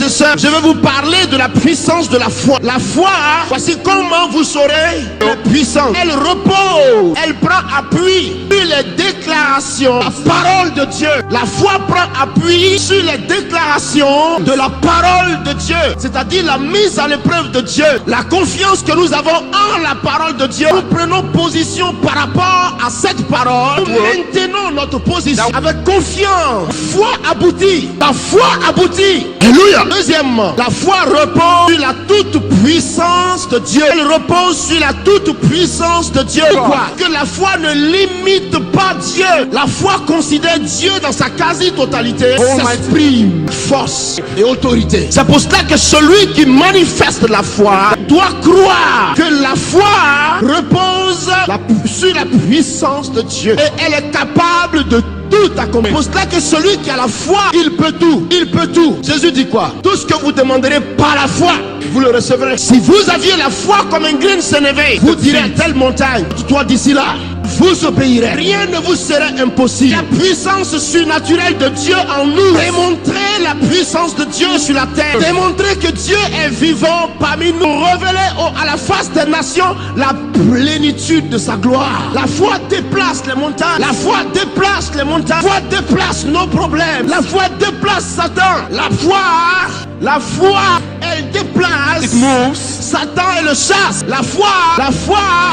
et sœurs, je vais vous parler de la puissance de la foi. La foi, voici comment vous saurez la puissance. Elle repose, elle prend appui sur les déclarations, la parole de Dieu. La foi prend appui sur les déclarations de la parole de Dieu, c'est-à-dire la mise à l'épreuve de Dieu. La confiance que nous avons en la parole de Dieu, nous prenons position par rapport à cette parole. Nous maintenons notre position avec confiance. Foi aboutit. La foi aboutit. Alléluia. Deuxièmement, la foi repose sur la toute puissance de Dieu. Elle repose sur la toute puissance de Dieu. Pourquoi? Que la foi ne limite pas Dieu. La foi considère Dieu dans sa quasi-totalité. S'exprime force et autorité. C'est pour cela que celui qui manifeste la foi doit croire que la foi repose sur la puissance de Dieu. Et elle est capable de tout accomplir. C'est pour cela que celui qui a la foi, il peut tout. Il peut tout. Jésus dit quoi? Tout ce que vous demanderez par la foi, vous le recevrez. Si vous aviez la foi comme un grain de sénévé, vous direz à telle montagne, toi d'ici là, vous obéirez. Rien ne vous serait impossible. La puissance surnaturelle de Dieu en nous. Démontrer la puissance de Dieu sur la terre. Démontrer que Dieu est vivant parmi nous. Révéler à la face des nations la plénitude de sa gloire. La foi déplace les montagnes. La foi déplace les montagnes. La foi déplace nos problèmes. La foi déplace Satan. La foi, elle déplace Satan et le chasse. La foi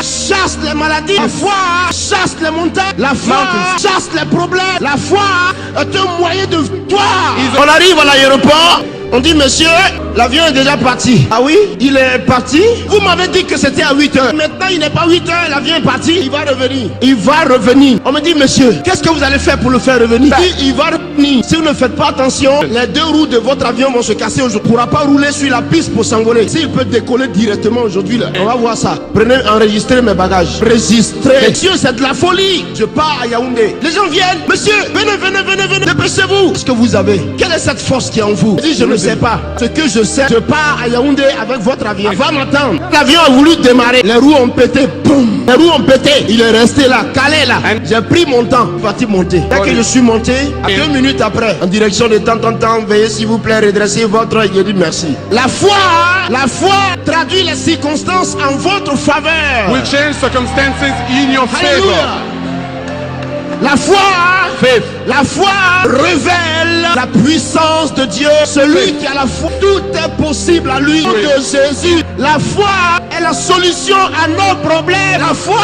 chasse les maladies. La foi chasse les montagnes. La foi chasse les problèmes. La foi est un moyen de victoire. On arrive à l'aéroport. On dit, monsieur, l'avion est déjà parti. Ah oui? Il est parti? Vous m'avez dit que c'était à 8 heures. Maintenant, il n'est pas 8 heures, l'avion est parti. Il va revenir. Il va revenir. On me dit, monsieur, qu'est-ce que vous allez faire pour le faire revenir? Il va revenir. Si vous ne faites pas attention, les deux roues de votre avion vont se casser aujourd'hui. Il ne pourra pas rouler sur la piste pour s'envoler. S'il peut décoller directement aujourd'hui, là, on va voir ça. Prenez, enregistrez mes bagages. Régistrez. Monsieur, c'est de la folie. Je pars à Yaoundé. Les gens viennent. Monsieur, venez. Dépêchez-vous. Qu'est-ce que vous avez? Quelle est cette force qui est en vous? Je dis, je ne sais pas. Ce que je sais, je pars à Yaoundé avec votre avion. Va m'attendre. L'avion a voulu démarrer. Les roues ont pété. Boum. Les roues ont pété. Il est resté là, calé là. J'ai pris mon temps. Je suis parti monter. Dès que je suis monté, 2 minutes après, en direction de tant, veuillez s'il vous plaît redresser votre œil. J'ai dit merci. La foi traduit les circonstances en votre faveur. Will change circumstances in your favor. La foi révèle la puissance de Dieu. Celui qui a la foi, tout est possible à lui. De Jésus. La foi est la solution à nos problèmes. La foi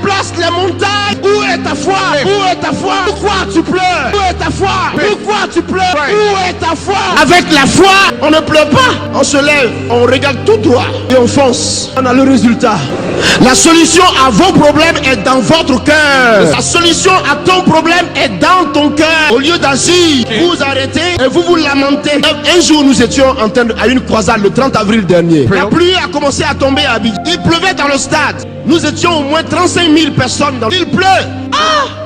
place les montagnes. Où est ta foi? Où est ta foi? Pourquoi tu pleures? Où est ta foi? Pourquoi tu pleures? Où est ta foi? Avec la foi, on ne pleure pas. On se lève, on regarde tout droit et on fonce. On a le résultat. La solution à vos problèmes est dans votre cœur. La solution à ton problème est dans ton cœur. Au lieu d'agir, vous arrêtez et vous vous lamentez. Un jour, nous étions à une croisade le 30 avril dernier. La pluie a commencé à tomber à Abidjan. Il pleuvait dans le stade. Nous étions au moins 35 000 personnes. Il pleut.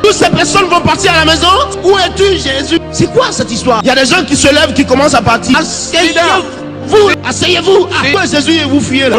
Toutes ces personnes vont partir à la maison. Où es-tu, Jésus? C'est quoi cette histoire? Il y a des gens qui se lèvent, qui commencent à partir. Asseyez-vous. Pourquoi Jésus et vous fuyez là?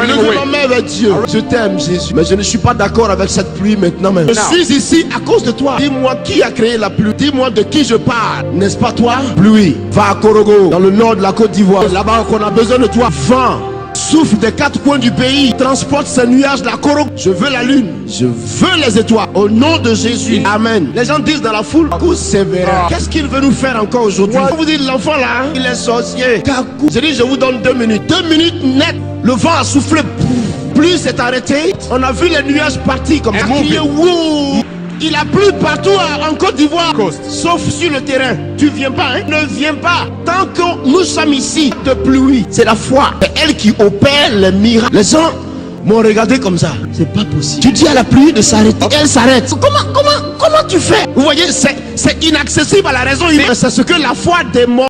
Dieu. Je t'aime, Jésus. Mais je ne suis pas d'accord avec cette pluie maintenant même. Je suis ici à cause de toi. Dis-moi qui a créé la pluie. Dis-moi de qui je parle. N'est-ce pas toi? Pluie. Va à Korogo, dans le nord de la Côte d'Ivoire. Là-bas qu'on a besoin de toi. Vent. Souffle des 4 coins du pays, transporte ces nuages de la Korogo. Je veux la lune, je veux les étoiles. Au nom de Jésus, amen. Les gens disent dans la foule, Kakou sévère. Qu'est-ce qu'il veut nous faire encore aujourd'hui? Vous dites, l'enfant là, il est sorcier. Kakou. Je dis, je vous donne 2 minutes. 2 minutes net. Le vent a soufflé. Pluie s'est arrêté. On a vu les nuages partir comme ça. Il a plu partout en Côte d'Ivoire, sauf sur le terrain. Tu viens pas, hein? Ne viens pas. Tant que nous sommes ici de pluie, c'est la foi. C'est elle qui opère les miracles. Les gens m'ont regardé comme ça. C'est pas possible. Tu dis à la pluie de s'arrêter, elle s'arrête. Comment tu fais? Vous voyez, c'est inaccessible à la raison humaine. C'est ce que la foi démontre.